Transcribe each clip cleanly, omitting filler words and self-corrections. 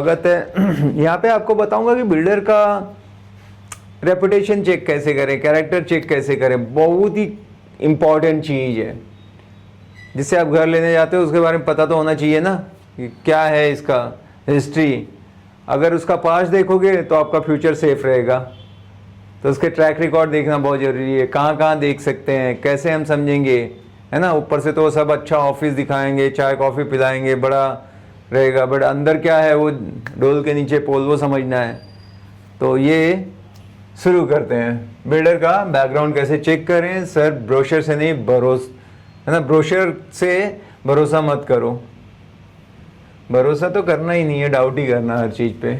स्वागत है। यहाँ पे आपको बताऊंगा कि बिल्डर का रेपुटेशन चेक कैसे करें, कैरेक्टर चेक कैसे करें। बहुत ही इम्पॉर्टेंट चीज़ है। जिससे आप घर लेने जाते हो उसके बारे में पता तो होना चाहिए ना कि क्या है इसका हिस्ट्री। अगर उसका पास्ट देखोगे तो आपका फ्यूचर सेफ रहेगा। तो उसके ट्रैक रिकॉर्ड देखना बहुत ज़रूरी है। कहाँ कहाँ देख सकते हैं, कैसे हम समझेंगे, है ना। ऊपर से तो सब अच्छा ऑफिस दिखाएंगे, चाय कॉफ़ी पिलाएंगे, बड़ा रहेगा, बट अंदर क्या है वो डोल के नीचे पोल, वो समझना है। तो ये शुरू करते हैं। बिल्डर का बैकग्राउंड कैसे चेक करें। सर ब्रोशर से नहीं, है ना, ब्रोशर से भरोसा मत करो। भरोसा तो करना ही नहीं है, डाउट ही करना हर चीज़ पे।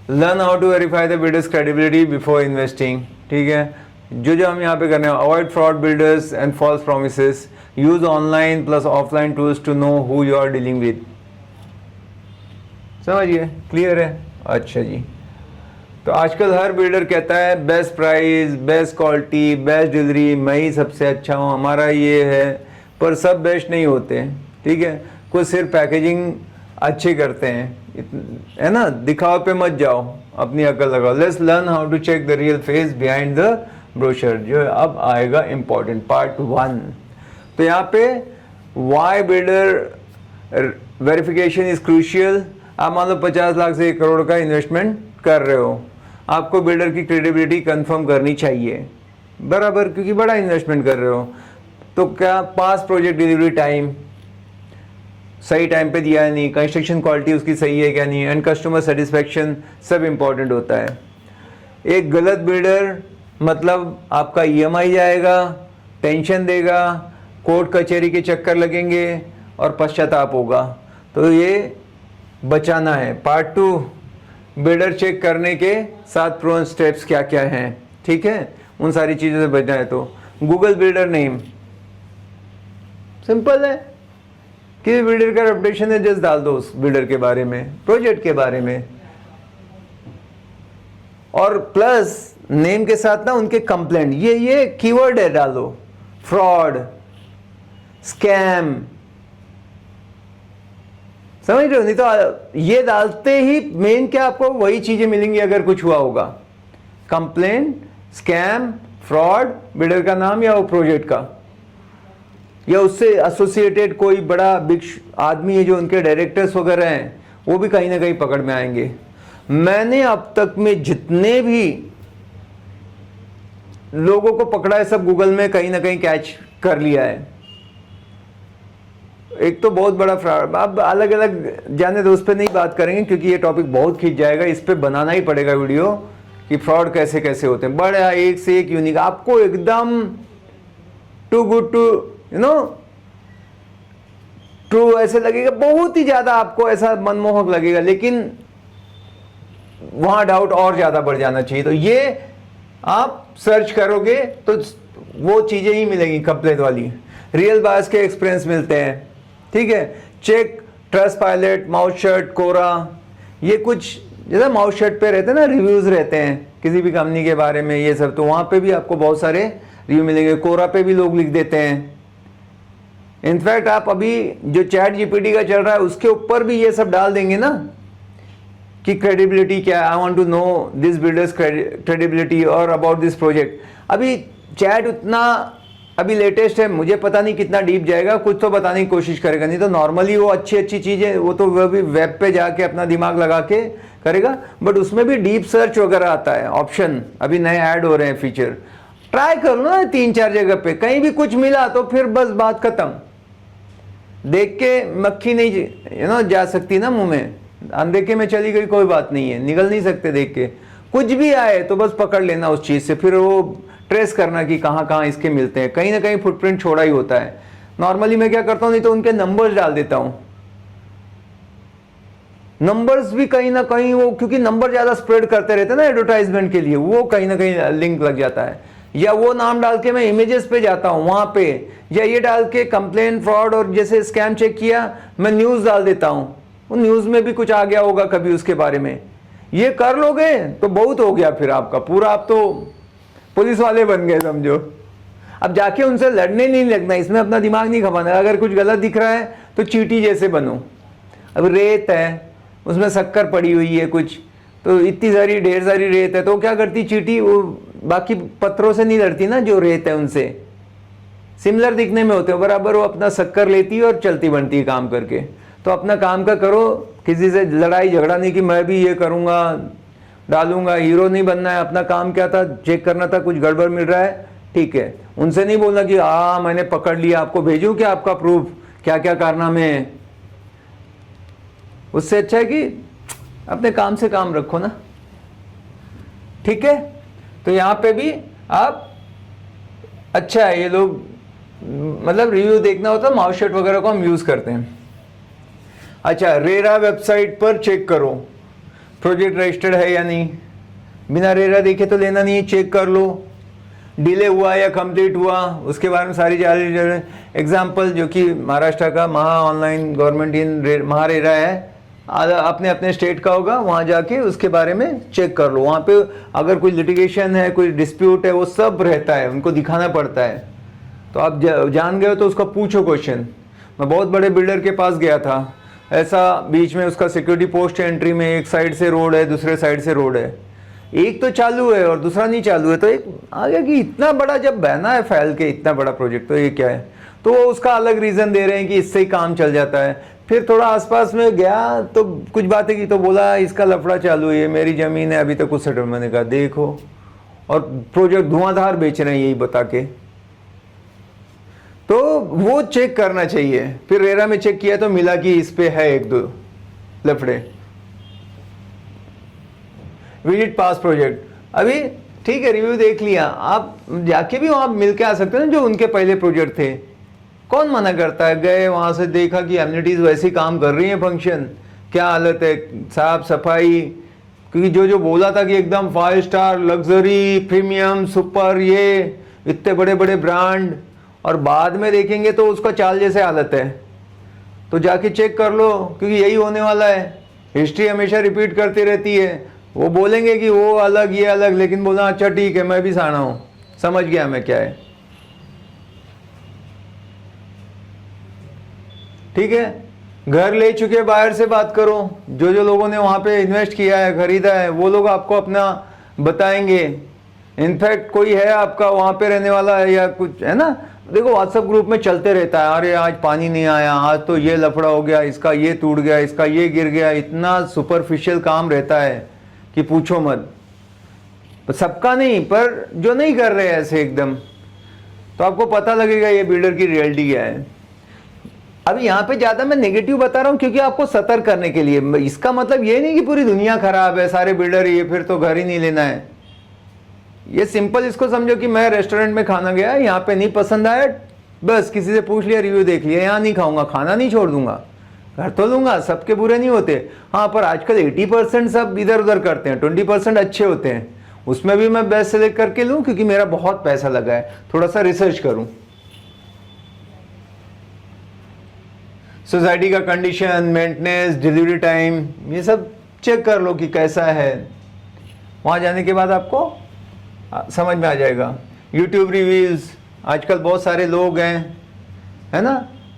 Learn how to verify the builders credibility before investing. ठीक है, जो हम यहाँ पे कर रहे हैं, avoid fraud builders and false promises, use online plus offline tools to know who you are dealing with. समझिए, क्लियर है। अच्छा जी, तो आजकल हर बिल्डर कहता है best price, best quality, best delivery, मैं ही सबसे अच्छा हूँ, हमारा ये है। पर सब बेस्ट नहीं होते, ठीक है। कुछ सिर्फ पैकेजिंग अच्छे करते हैं, है ना। दिखाव पे मत जाओ, अपनी अकल लगाओ। Let's learn how to check the real face behind the brochure, जो अब आएगा इम्पॉर्टेंट पार्ट 1। तो यहाँ पे why builder verification is crucial. आप मान लो 50 लाख से 1 करोड़ का इन्वेस्टमेंट कर रहे हो, आपको बिल्डर की क्रेडिबिलिटी कंफर्म करनी चाहिए बराबर, क्योंकि बड़ा इन्वेस्टमेंट कर रहे हो। तो क्या पास प्रोजेक्ट डिलीवरी टाइम सही टाइम पे दिया है नहीं, कंस्ट्रक्शन क्वालिटी उसकी सही है क्या नहीं, एंड कस्टमर सेटिस्फेक्शन सब इम्पोर्टेंट होता है। एक गलत बिल्डर मतलब आपका ईएमआई जाएगा, टेंशन देगा, कोर्ट कचहरी के चक्कर लगेंगे और पश्चाताप होगा। तो ये बचाना है। पार्ट 2, बिल्डर चेक करने के 7 प्रोन स्टेप्स क्या क्या हैं, ठीक है। उन सारी चीज़ों से बचना है। तो गूगल बिल्डर नेम, सिंपल है कि बिल्डर का रेपुटेशन है, जस्ट डाल दो उस बिल्डर के बारे में, प्रोजेक्ट के बारे में, और प्लस नेम के साथ ना उनके कंप्लेंट, ये कीवर्ड है डालो। फ्रॉड, स्कैम, समझ रहे हो। नहीं तो ये डालते ही मेन क्या आपको वही चीजें मिलेंगी अगर कुछ हुआ होगा। कंप्लेंट, स्कैम, फ्रॉड, बिल्डर का नाम या वो प्रोजेक्ट का या उससे एसोसिएटेड कोई बड़ा बिग आदमी है जो उनके डायरेक्टर्स वगैरह हैं, वो भी कहीं ना कहीं पकड़ में आएंगे। मैंने अब तक में जितने भी लोगों को पकड़ा है सब गूगल में कहीं ना कहीं कैच कर लिया है। एक तो बहुत बड़ा फ्रॉड, अब अलग अलग जाने दो, उस पर नहीं बात करेंगे क्योंकि ये टॉपिक बहुत खींच जाएगा। इस पे बनाना ही पड़ेगा वीडियो कि फ्रॉड कैसे कैसे होते हैं। बड़ा एक से एक यूनिक, आपको एकदम too good to you know true ऐसे लगेगा, बहुत ही ज्यादा आपको ऐसा मनमोहक लगेगा, लेकिन वहां डाउट और ज्यादा बढ़ जाना चाहिए। तो ये आप सर्च करोगे तो वो चीजें ही मिलेंगी कंप्लेंट वाली। रियल बायर्स के एक्सपीरियंस मिलते हैं, ठीक है। चेक ट्रस्टपाइलट, माउथशट, कोरा, ये कुछ जैसे माउथशट पे रहते हैं ना, रिव्यूज रहते हैं किसी भी कंपनी के बारे में, ये सब। तो वहां पे भी आपको बहुत सारे रिव्यू मिलेंगे। कोरा पे भी लोग लिख देते हैं। इनफैक्ट आप अभी जो चैट जीपीटी का चल रहा है उसके ऊपर भी ये सब डाल देंगे ना कि क्रेडिबिलिटी क्या है, I want to know this builders credibility और अबाउट दिस प्रोजेक्ट। अभी चैट उतना अभी लेटेस्ट है, मुझे पता नहीं कितना डीप जाएगा, कुछ तो बताने की कोशिश करेगा। नहीं तो नॉर्मली वो अच्छी अच्छी चीज़ें वो तो वो भी वेब पे जाके अपना दिमाग लगा के करेगा, बट उसमें भी डीप सर्च वगैरह आता है ऑप्शन, अभी नए ऐड हो रहे हैं फीचर। ट्राई करो ना 3-4 जगह पे, कहीं भी कुछ मिला तो फिर बस बात खत्म। देख के मक्खी नहीं जा सकती ना मुंह में, अनदेखे में चली गई कोई बात नहीं है, निकल नहीं सकते देख के। कुछ भी आए तो बस पकड़ लेना उस चीज़ से, फिर वो ट्रेस करना कि कहाँ कहाँ इसके मिलते हैं। कहीं ना कहीं फुटप्रिंट छोड़ा ही होता है। नॉर्मली मैं क्या करता हूँ, नहीं तो उनके नंबर्स डाल देता हूँ। नंबर्स भी कहीं ना कहीं वो, क्योंकि नंबर ज़्यादा स्प्रेड करते रहते हैं ना एडवर्टाइजमेंट के लिए, वो कहीं ना कहीं लिंक लग जाता है। या वो नाम डाल के मैं इमेजेस पे जाता हूँ वहाँ पे, या ये डाल के कंप्लेन, फ्रॉड और जैसे स्कैम चेक किया, मैं न्यूज़ डाल देता हूँ। वो न्यूज़ में भी कुछ आ गया होगा कभी उसके बारे में। ये कर लोगे तो बहुत हो गया फिर आपका पूरा, आप तो पुलिस वाले बन गए समझो। अब जाके उनसे लड़ने नहीं लगना, इसमें अपना दिमाग नहीं खपाना। अगर कुछ गलत दिख रहा है तो चींटी जैसे बनो। अब रेत है, उसमें शक्कर पड़ी हुई है कुछ, तो इतनी सारी ढेर सारी रेत है, तो क्या करती चींटी, वो बाकी पत्थरों से नहीं लड़ती ना, जो रेत है उनसे सिमिलर दिखने में होते हैं बराबर, वो अपना शक्कर लेती है और चलती बनती है काम करके। तो अपना काम का करो, किसी से लड़ाई झगड़ा नहीं कि मैं भी ये करूँगा डालूंगा, हीरो नहीं बनना है। अपना काम क्या था, चेक करना था कुछ गड़बड़ मिल रहा है, ठीक है। उनसे नहीं बोलना कि हाँ मैंने पकड़ लिया, आपको भेजूं क्या आपका प्रूफ, क्या क्या कारनामे हैं। उससे अच्छा है कि अपने काम से काम रखो ना, ठीक है। तो यहाँ पे भी आप, अच्छा है ये लोग, मतलब रिव्यू देखना होता है, माउस शट वगैरह को हम यूज करते हैं। अच्छा, रेरा वेबसाइट पर चेक करो प्रोजेक्ट रजिस्टर्ड है या नहीं, बिना रेरा देखे तो लेना नहीं, चेक कर लो डिले हुआ या कंप्लीट हुआ, उसके बारे में सारी जानकारी। एग्जाम्पल जो कि महाराष्ट्र का महा ऑनलाइन गवर्नमेंट इन महारेरा है, अपने अपने स्टेट का होगा, वहाँ जाके उसके बारे में चेक कर लो। वहाँ पे अगर कोई लिटिगेशन है, कोई डिस्प्यूट है, वो सब रहता है, उनको दिखाना पड़ता है। तो आप जान गए हो तो उसका पूछो क्वेश्चन। मैं बहुत बड़े बिल्डर के पास गया था, ऐसा बीच में उसका सिक्योरिटी पोस्ट है, एंट्री में एक साइड से रोड है, दूसरे साइड से रोड है, एक तो चालू है और दूसरा नहीं चालू है। तो एक आ गया कि इतना बड़ा जब बहना है फैल के, इतना बड़ा प्रोजेक्ट, तो ये क्या है। तो वो उसका अलग रीज़न दे रहे हैं कि इससे ही काम चल जाता है। फिर थोड़ा आसपास में गया तो कुछ बातें की, तो बोला इसका लफड़ा चालू है, मेरी ज़मीन है, अभी तक कुछ सेटल। मैंने कहा देखो, और प्रोजेक्ट धुआंधार बेच रहे हैं यही बता के। तो वो चेक करना चाहिए। फिर रेरा में चेक किया तो मिला कि इस पे है एक दो लफड़े। विजिट पास प्रोजेक्ट, अभी ठीक है रिव्यू देख लिया, आप जाके भी वहाँ मिल के आ सकते हैं जो उनके पहले प्रोजेक्ट थे। कौन मना करता है, गए वहाँ से देखा कि एमिनिटीज वैसी काम कर रही हैं, फंक्शन क्या हालत है, साफ सफाई, क्योंकि जो बोला था कि एकदम 5 स्टार लग्जरी प्रीमियम सुपर, ये इतने बड़े बड़े ब्रांड, और बाद में देखेंगे तो उसका चाल जैसे हालत है। तो जाके चेक कर लो, क्योंकि यही होने वाला है। हिस्ट्री हमेशा रिपीट करती रहती है। वो बोलेंगे कि वो अलग ये अलग, लेकिन बोलना अच्छा ठीक है मैं भी साना हूँ, समझ गया मैं क्या है, ठीक है। घर ले चुके बाहर से बात करो, जो लोगों ने वहाँ पे इन्वेस्ट किया है, खरीदा है, वो लोग आपको अपना बताएंगे। इनफैक्ट कोई है आपका वहाँ पे रहने वाला है या कुछ है ना, देखो व्हाट्सएप ग्रुप में चलते रहता है, अरे आज पानी नहीं आया, आज तो ये लफड़ा हो गया, इसका ये टूट गया, इसका ये गिर गया, इतना सुपरफिशियल काम रहता है कि पूछो मत। सबका नहीं, पर जो नहीं कर रहे ऐसे एकदम, तो आपको पता लगेगा ये बिल्डर की रियलिटी क्या है। अभी यहाँ पे ज्यादा मैं नेगेटिव बता रहा हूँ क्योंकि आपको सतर्क करने के लिए। इसका मतलब ये नहीं कि पूरी दुनिया खराब है, सारे बिल्डर ये, फिर तो घर ही नहीं लेना है। ये सिंपल इसको समझो कि मैं रेस्टोरेंट में खाना गया, यहाँ पे नहीं पसंद आया, बस किसी से पूछ लिया, रिव्यू देख लिया, यहाँ नहीं खाऊंगा, खाना नहीं छोड़ दूंगा, घर तो लूंगा। सबके बुरे नहीं होते, हाँ, पर आजकल 80% सब इधर उधर करते हैं, 20% अच्छे होते हैं। उसमें भी मैं बेस्ट सेलेक्ट करके लूँ क्योंकि मेरा बहुत पैसा लगा है, थोड़ा सा रिसर्च करूँ। सोसाइटी का कंडीशन, मेंटेनेंस, डिलीवरी टाइम, ये सब चेक कर लो कि कैसा है। वहाँ जाने के बाद आपको समझ में आ जाएगा। यूट्यूब रिव्यूज़, आजकल बहुत सारे लोग हैं, है ना,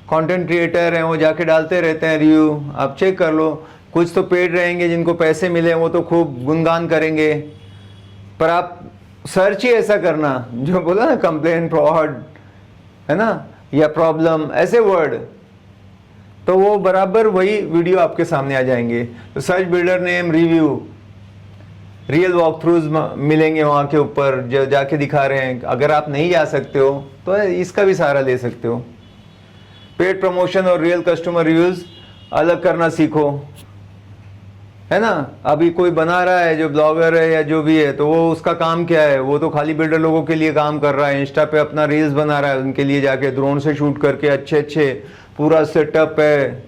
कंटेंट क्रिएटर हैं, वो जाके डालते रहते हैं रिव्यू, आप चेक कर लो। कुछ तो पेड रहेंगे, जिनको पैसे मिले वो तो खूब गुणगान करेंगे, पर आप सर्च ही ऐसा करना जो बोला ना, कंप्लेन, फ्रॉड, है ना, या प्रॉब्लम, ऐसे वर्ड, तो वो बराबर वही वीडियो आपके सामने आ जाएंगे। तो search builder name, review, real walk throughs मिलेंगे वहाँ के ऊपर, जो जाके दिखा रहे हैं। अगर आप नहीं जा सकते हो तो इसका भी सहारा ले सकते हो। पेड प्रमोशन और रियल कस्टमर रिव्यूज अलग करना सीखो, है ना। अभी कोई बना रहा है जो ब्लॉगर है या जो भी है, तो वो उसका काम क्या है, वो तो खाली बिल्डर लोगों के लिए काम कर रहा है, इंस्टा पे अपना रील्स बना रहा है, उनके लिए जाके ड्रोन से शूट करके अच्छे अच्छे पूरा सेटअप है,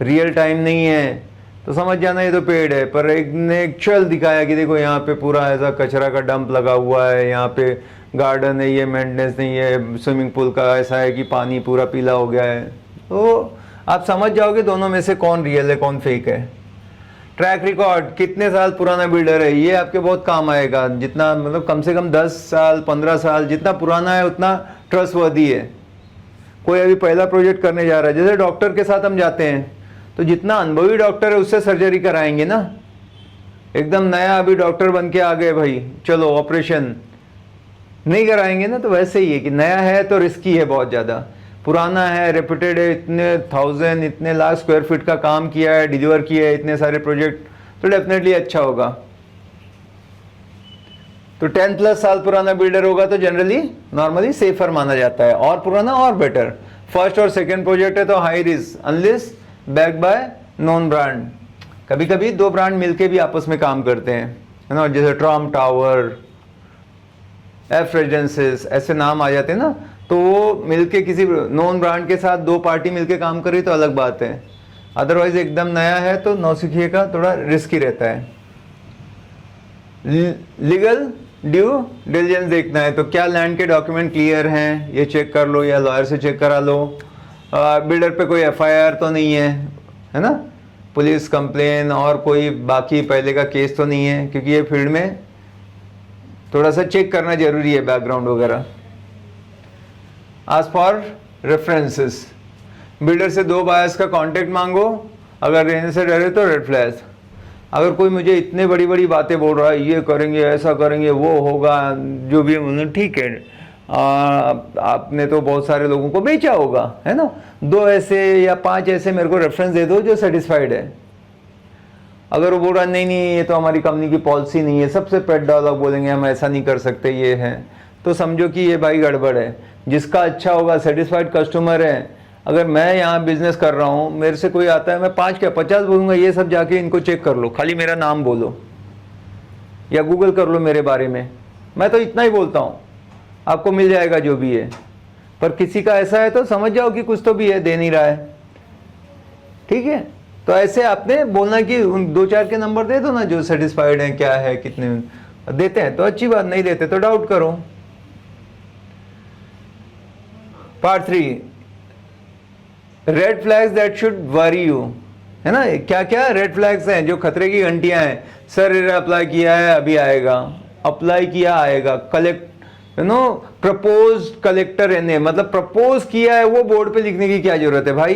रियल टाइम नहीं है, तो समझ जाना ये तो पेड है। पर एक ने एक्चुअल दिखाया कि देखो यहाँ पे पूरा ऐसा कचरा का डंप लगा हुआ है, यहाँ पे गार्डन है, ये मेंटेनेंस नहीं है, स्विमिंग पूल का ऐसा है कि पानी पूरा पीला हो गया है, तो आप समझ जाओगे दोनों में से कौन रियल है कौन फेक है। ट्रैक रिकॉर्ड, कितने साल पुराना बिल्डर है, ये आपके बहुत काम आएगा। जितना मतलब कम से कम 10 साल 15 साल जितना पुराना है उतना ट्रस्टवर्दी है। कोई अभी पहला प्रोजेक्ट करने जा रहा है, जैसे डॉक्टर के साथ हम जाते हैं तो जितना अनुभवी डॉक्टर है उससे सर्जरी कराएंगे ना। एकदम नया अभी डॉक्टर बन के आ गए भाई, चलो ऑपरेशन नहीं कराएंगे ना। तो वैसे ही है कि नया है तो रिस्की है बहुत ज़्यादा, पुराना है, रेपुटेड है, इतने 1000 इतने लाख स्क्वायर फीट का काम किया है, डिलीवर किया है इतने सारे प्रोजेक्ट, तो डेफिनेटली अच्छा होगा। तो 10+ साल पुराना बिल्डर होगा तो जनरली नॉर्मली सेफर माना जाता है, और पुराना और बेटर। फर्स्ट और सेकंड प्रोजेक्ट है तो high risk, unless backed by non brand. कभी कभी 2 ब्रांड मिलके भी आपस में काम करते हैं, है ना, जैसे ट्रम्प टावर, एफ रेजिडेंसेस, ऐसे नाम आ जाते हैं ना। तो वो मिलके किसी नॉन ब्रांड के साथ 2 पार्टी मिलके काम करी तो अलग बात है। अदरवाइज एकदम नया है तो नौसिखिए का थोड़ा रिस्की रहता है। लीगल ड्यू डिलिजेंस देखना है तो क्या लैंड के डॉक्यूमेंट क्लियर हैं ये चेक कर लो, या लॉयर से चेक करा लो। बिल्डर पे कोई एफआईआर तो नहीं है ना, पुलिस कंप्लेन और कोई बाकी पहले का केस तो नहीं है, क्योंकि ये फील्ड में थोड़ा सा चेक करना जरूरी है बैकग्राउंड वगैरह। आज फॉर रेफरेंसेस, बिल्डर से 2 बायर्स का कांटेक्ट मांगो, अगर रहने से डरे तो रेड फ्लैग। अगर कोई मुझे इतने बड़ी बड़ी बातें बोल रहा है, ये करेंगे ऐसा करेंगे वो होगा, जो भी उन्होंने, ठीक है, आपने तो बहुत सारे लोगों को बेचा होगा, है ना, 2 ऐसे या 5 ऐसे मेरे को रेफरेंस दे दो जो सेटिस्फाइड है। अगर वो बोल रहा नहीं नहीं ये तो हमारी कंपनी की पॉलिसी नहीं है, सबसे पेट डायलॉग बोलेंगे हम ऐसा नहीं कर सकते ये है, तो समझो कि ये भाई गड़बड़ है। जिसका अच्छा होगा, सेटिस्फाइड कस्टमर है। अगर मैं यहाँ बिजनेस कर रहा हूँ, मेरे से कोई आता है, मैं 5 क्या 50 बोलूँगा, ये सब जाके इनको चेक कर लो, खाली मेरा नाम बोलो या गूगल कर लो मेरे बारे में, मैं तो इतना ही बोलता हूँ, आपको मिल जाएगा जो भी है। पर किसी का ऐसा है तो समझ जाओ कि कुछ तो भी है, दे नहीं रहा है, ठीक है। तो ऐसे आपने बोलना कि उन 2-4 के नंबर दे दो ना जो सेटिस्फाइड हैं, क्या है, कितने देते हैं तो अच्छी बात, नहीं देते तो डाउट करो। Part 3, red flags that should worry you, है ना। क्या क्या रेड फ्लैग्स हैं जो खतरे की घंटियां हैं। सर अप्लाई किया है अभी आएगा, अप्लाई किया आएगा, कलेक्ट प्रपोज कलेक्टर एनए, मतलब प्रपोज किया है वो बोर्ड पे लिखने की क्या जरूरत है भाई,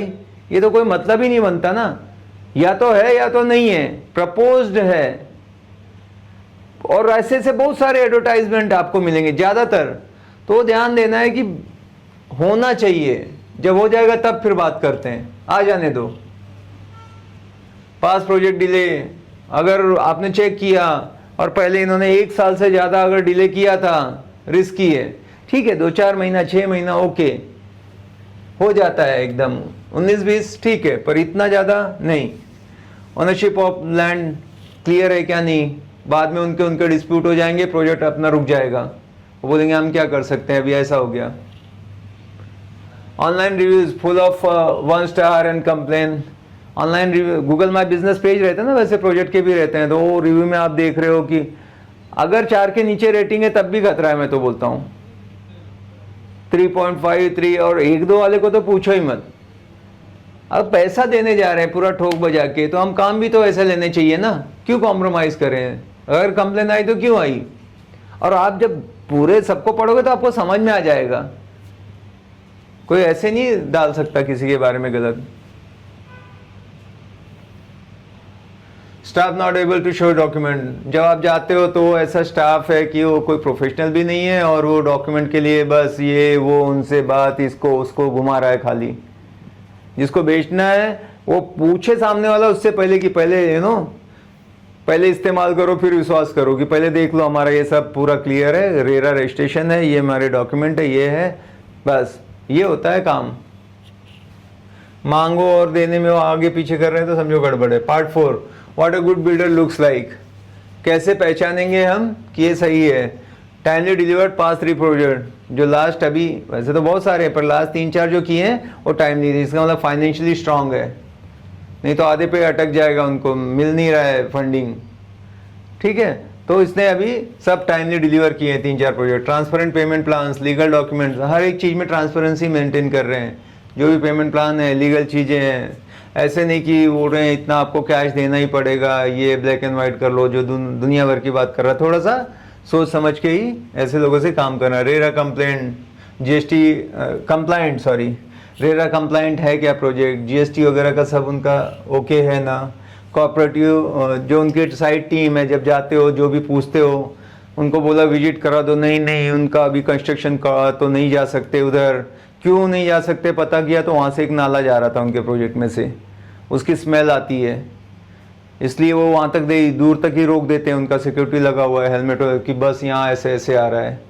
ये तो कोई मतलब ही नहीं बनता ना। या तो है या तो नहीं है, प्रपोज्ड है। और ऐसे से बहुत सारे एडवर्टाइजमेंट आपको मिलेंगे ज्यादातर, तो ध्यान देना है कि होना चाहिए। जब हो जाएगा तब फिर बात करते हैं, आ जाने दो। पास प्रोजेक्ट डिले, अगर आपने चेक किया और पहले इन्होंने 1 साल से ज्यादा अगर डिले किया था, रिस्की है, ठीक है, 2-4 महीना 6 महीना ओके हो जाता है, एकदम 19-20 ठीक है, पर इतना ज्यादा नहीं। ओनरशिप ऑफ लैंड क्लियर है क्या नहीं, बाद में उनके डिस्प्यूट हो जाएंगे, प्रोजेक्ट अपना रुक जाएगा, वो बोलेंगे हम क्या कर सकते हैं, अभी ऐसा हो गया। Online reviews full of 1 star and complain. Online review, Google my business page रहते हैं ना, वैसे प्रोजेक्ट के भी रहते हैं, तो वो रिव्यू में आप देख रहे हो कि अगर 4 के नीचे रेटिंग है तब भी खतरा है, मैं तो बोलता हूँ 3.5 3 और 1-2 वाले को तो पूछो ही मत। अब पैसा देने जा रहे हैं पूरा ठोक बजा के, तो हम काम भी तो ऐसे लेने चाहिए ना, क्यों कॉम्प्रोमाइज करें। अगर कंप्लेन आई तो क्यों आई, और आप जब पूरे सबको पढ़ोगे तो आपको समझ में आ जाएगा, कोई ऐसे नहीं डाल सकता किसी के बारे में गलत। Staff not able to show document, जब आप जाते हो तो ऐसा स्टाफ है कि वो कोई प्रोफेशनल भी नहीं है, और वो डॉक्यूमेंट के लिए बस ये वो उनसे बात इसको उसको घुमा रहा है खाली। जिसको बेचना है वो पूछे सामने वाला उससे पहले कि पहले पहले इस्तेमाल करो फिर विश्वास करो, कि पहले देख लो हमारा ये सब पूरा क्लियर है, रेरा रजिस्ट्रेशन है, ये हमारे डॉक्यूमेंट है, ये है, बस ये होता है काम। मांगो और देने में वो आगे पीछे कर रहे हैं तो समझो गड़बड़ है। Part 4, what a good builder looks like, कैसे पहचानेंगे हम कि ये सही है। टाइमली डिलीवर्ड पास 3 प्रोजेक्ट, जो लास्ट अभी वैसे तो बहुत सारे हैं पर लास्ट 3-4 जो किए हैं वो टाइमली थे, इसका मतलब फाइनेंशियली स्ट्रांग है, नहीं तो आधे पे अटक जाएगा, उनको मिल नहीं रहा है फंडिंग, ठीक है। तो इसने अभी सब टाइमली डिलीवर किए हैं 3-4 project. Transparent payment plans, legal documents, हर एक चीज़ में ट्रांसपेरेंसी मेंटेन कर रहे हैं, जो भी पेमेंट प्लान है, लीगल चीज़ें हैं। ऐसे नहीं कि बोल रहे हैं इतना आपको कैश देना ही पड़ेगा, ये ब्लैक एंड वाइट कर लो, जो दुनिया भर की बात कर रहा है। थोड़ा सा सोच समझ के ही ऐसे लोगों से काम करना। RERA complaint, GST complaint, sorry, RERA complaint है क्या प्रोजेक्ट, जीएसटी वगैरह का सब उनका ओके है ना, कोऑपरेटिव जो उनकी साइट टीम है, जब जाते हो जो भी पूछते हो उनको बोला विजिट करा दो, नहीं नहीं उनका अभी कंस्ट्रक्शन का तो नहीं जा सकते उधर, क्यों नहीं जा सकते, पता किया तो वहाँ से एक नाला जा रहा था उनके प्रोजेक्ट में से, उसकी स्मेल आती है, इसलिए वो वहाँ तक दूर तक ही रोक देते हैं, उनका सिक्योरिटी लगा हुआ है हेलमेट कि बस यहाँ ऐसे ऐसे आ रहा है।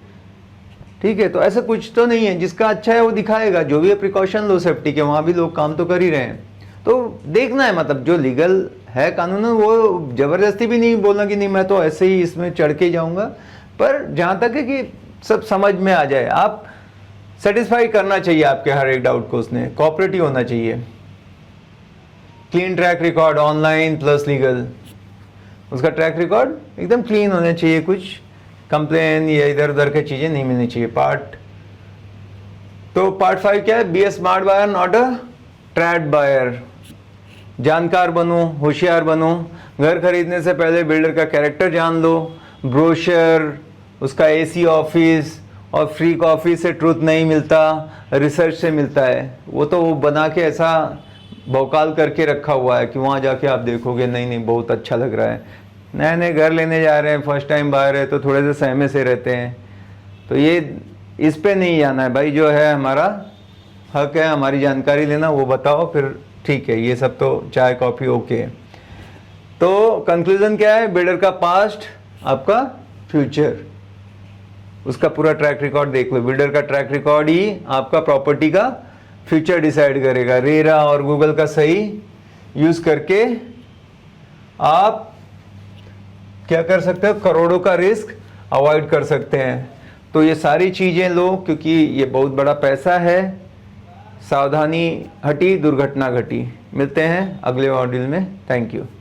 ठीक है, तो ऐसा कुछ तो नहीं है, जिसका अच्छा है वो दिखाएगा, जो भी है प्रिकॉशन लो सेफ्टी के, वहाँ भी लोग काम तो कर ही रहे हैं। तो देखना है, मतलब जो लीगल है कानून वो ज़बरदस्ती भी नहीं बोलना कि नहीं मैं तो ऐसे ही इसमें चढ़ के जाऊँगा, पर जहाँ तक है कि सब समझ में आ जाए, आप सेटिस्फाई करना चाहिए आपके हर एक डाउट को, उसने कोऑपरेटिव होना चाहिए, clean track record online plus legal, उसका ट्रैक रिकॉर्ड एकदम क्लीन होना चाहिए, कुछ कंप्लेन या इधर उधर की चीज़ें नहीं मिलनी चाहिए। पार्ट 5 क्या है, be a smart buyer not a trade buyer, जानकार बनो, होशियार बनो, घर खरीदने से पहले बिल्डर का कैरेक्टर जान लो, ब्रोशर, उसका एसी ऑफिस और फ्री कॉफ़ी से ट्रूथ नहीं मिलता, रिसर्च से मिलता है, वो तो वो बना के ऐसा भौकाल करके रखा हुआ है कि वहाँ जाके आप देखोगे नहीं नहीं बहुत अच्छा लग रहा है, नए नए घर लेने जा रहे हैं, फर्स्ट टाइम बाहर है तो थोड़े से सहमे से रहते हैं, तो ये इस पे नहीं जाना है भाई, जो है हमारा हक है हमारी जानकारी लेना, वो बताओ फिर ठीक है, ये सब तो चाय कॉफ़ी ओके। तो कंक्लूजन क्या है, बिल्डर का पास्ट आपका फ्यूचर, उसका पूरा ट्रैक रिकॉर्ड देख लो, बिल्डर का ट्रैक रिकॉर्ड ही आपका प्रॉपर्टी का फ्यूचर डिसाइड करेगा। रेरा और गूगल का सही यूज़ करके आप क्या कर सकते हो, करोड़ों का रिस्क अवॉइड कर सकते हैं। तो ये सारी चीज़ें लो, क्योंकि ये बहुत बड़ा पैसा है, सावधानी हटी दुर्घटना घटी। मिलते हैं अगले मॉड्यूल में, थैंक यू।